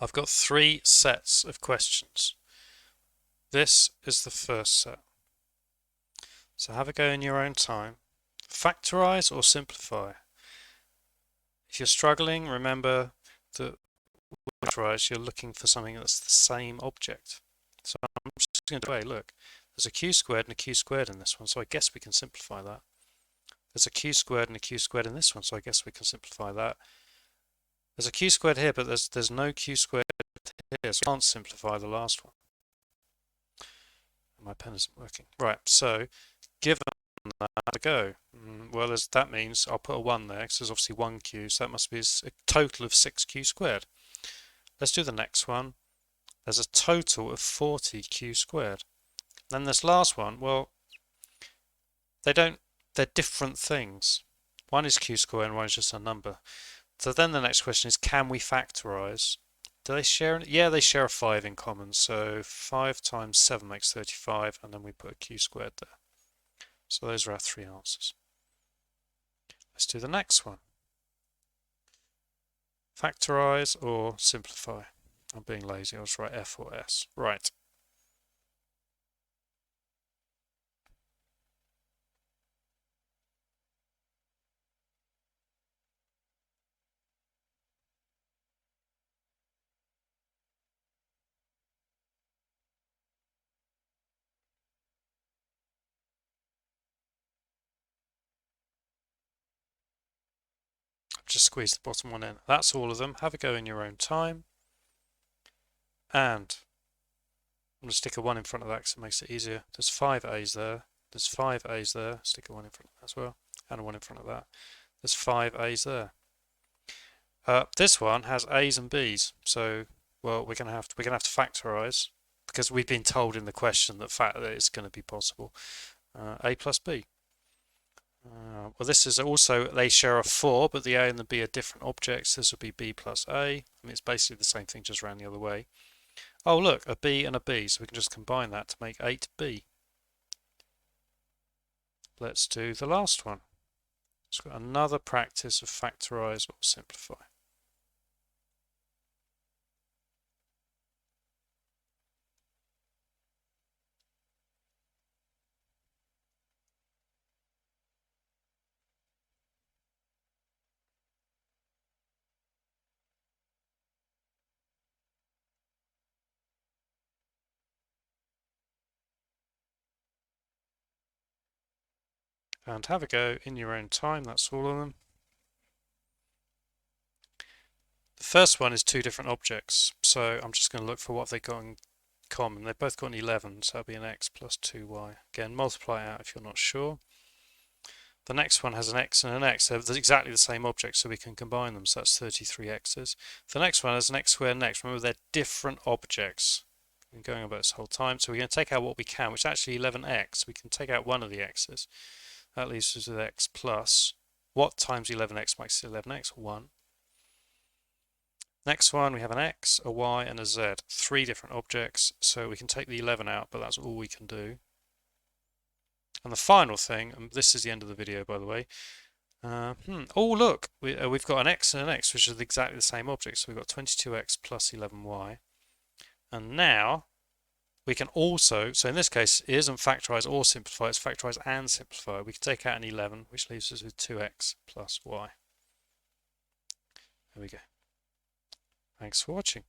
I've got 3 sets of questions. This is the first set. So have a go in your own time. Factorise or simplify? If you're struggling, remember that with factorise, you're looking for something that's the same object. So I'm just going to do, look, there's a q squared and a q squared in this one, so I guess we can simplify that. There's a q squared and a q squared in this one, so I guess we can simplify that. There's a q squared here, but there's no q squared here, so I can't simplify the last one. My pen isn't working. Right, so given that a go, well, that means I'll put a 1 there, because there's obviously 1 q, so that must be a total of 6q squared. Let's do the next one. There's a total of 40q squared. Then this last one, well, they're different things. One is q squared and one is just a number. So then the next question is, can we factorize? Do they share? Yeah, they share a 5 in common. So 5 times 7 makes 35, and then we put a q squared there. So those are our 3 answers. Let's do the next one. Factorize or simplify? I'm being lazy. I'll just write F or S. Right. Just squeeze the bottom one in. That's all of them. Have a go in your own time. And I'm going to stick a 1 in front of that because it makes it easier. There's 5 A's there. There's 5 A's there. Stick a 1 in front of that as well. And a 1 in front of that. There's 5 A's there. This one has A's and B's. So, well, we're gonna have to factorize because we've been told in the question that it's going to be possible. A plus B. Well, this is also, they share a 4, but the A and the B are different objects. This would be B plus A. I mean, it's basically the same thing, just round the other way. Oh, look, a B and a B, so we can just combine that to make 8B. Let's do the last one. It's got another practice of factorize or simplify. And have a go in your own time. That's all of them. The first one is 2 different objects, so I'm just going to look for what they've got in common. They've both got an 11, so that'll be an x plus 2y. Again, multiply out if you're not sure. The next one has an x and an x. They're exactly the same object, so we can combine them, so that's 33 x's. The next one has an x squared and x. Remember, they're different objects. We've been going about this whole time, so we're going to take out what we can, which is actually 11x. We can take out one of the x's. That leaves us with x plus, what times 11x makes 11x? 1. Next one, we have an x, a y, and a z. 3 different objects, so we can take the 11 out, but that's all we can do. And the final thing, and this is the end of the video, by the way. Oh, look, we've got an x and an x, which are exactly the same object. So we've got 22x plus 11y. And now we can also, so in this case, it isn't factorize or simplify, it's factorize and simplify. We can take out an 11, which leaves us with 2x plus y. There we go. Thanks for watching.